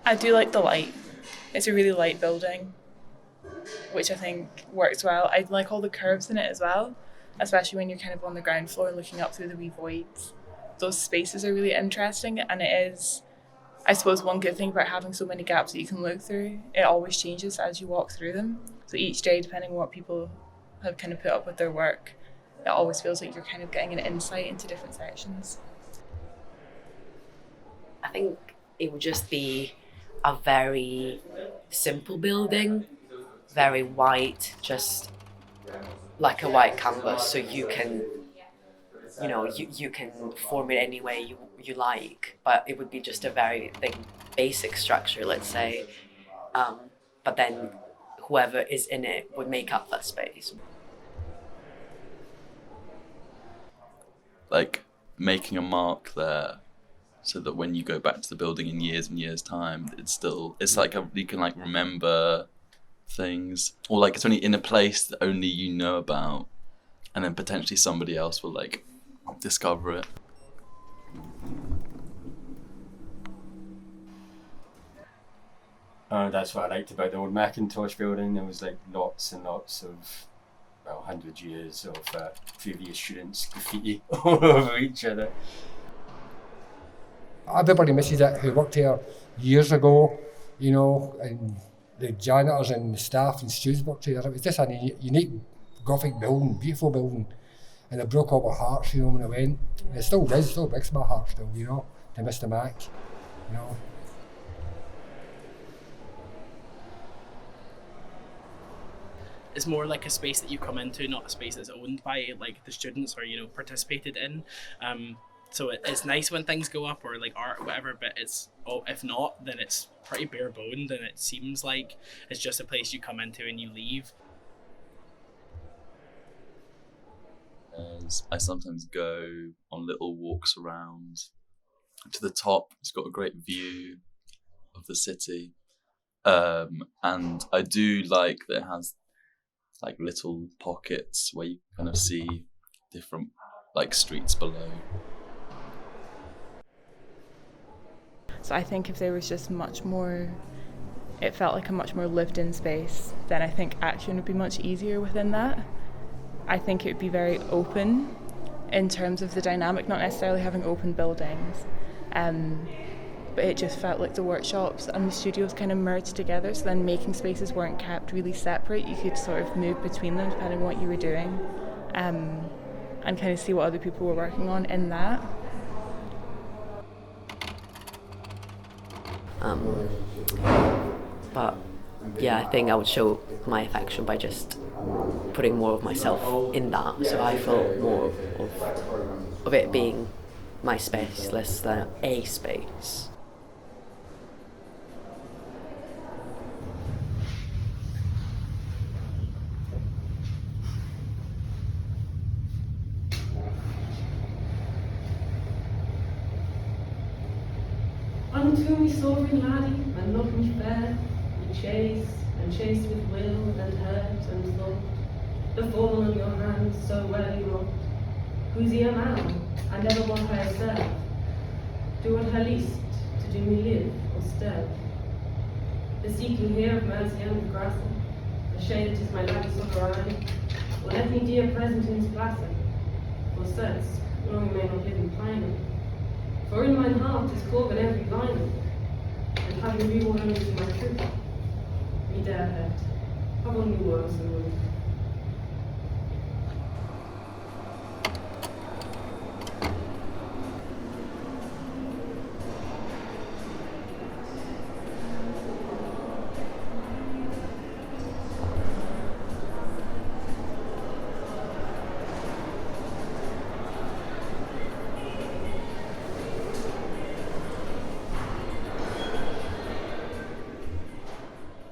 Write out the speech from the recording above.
I do like the light. It's a really light building, which I think works well. I like all the curves in it as well, especially when you're kind of on the ground floor looking up through the wee voids. Those spaces are really interesting, and it is, I suppose, one good thing about having so many gaps that you can look through. It always changes as you walk through them. So each day, depending on what people have kind of put up with their work, it always feels like you're kind of getting an insight into different sections. I think it would just be a very simple building, very white, just like a white canvas, so you can form it any way you like, but it would be just a very basic structure, let's say. But then whoever is in it would make up that space. Like making a mark there so that when you go back to the building in years and years time, it's like you can like remember things, or like it's only in a place that only you know about, and then potentially somebody else will like discover it. That's what I liked about the old Macintosh building. There was like lots and lots of, 100 years of previous students graffiti all over each other. Everybody misses it who worked here years ago, and the janitors and the staff and students worked here. It was just a unique Gothic building, beautiful building, and it broke all my hearts, when I went. And it still does, still breaks my heart still, to Mr. Mac. It's more like a space that you come into, not a space that's owned by like the students or participated in. So it's nice when things go up or like art or whatever, but if not, then it's pretty bare boned, and it seems like it's just a place you come into and you leave. As I sometimes go on little walks around to the top. It's got a great view of the city, and I do like that it has like little pockets where you kind of see different like streets below. So I think if there was just much more, it felt like a much more lived in space, then I think action would be much easier within that. I think it would be very open in terms of the dynamic, not necessarily having open buildings, but it just felt like the workshops and the studios kind of merged together, so then making spaces weren't kept really separate. You could sort of move between them depending on what you were doing, and kind of see what other people were working on in that. But yeah, I think I would show my affection by just putting more of myself in that, so I felt more of it being my space less than a space. Unto me sovereign laddie, and love me fair, ye chase, and chase with will, and hurt, and thought, the fallen on your hands so well you wrought. Who's ye a man, and ever what I have served? Do what her least, to do me live or stir. The seeking here of mercy and of grace, the shade that is my laddie sovereign, or let me dear present in his place, for certes, long may not live in pine. For in mine heart is called in every line, and having reborn into my truth, me dare hurt, have only words and wood.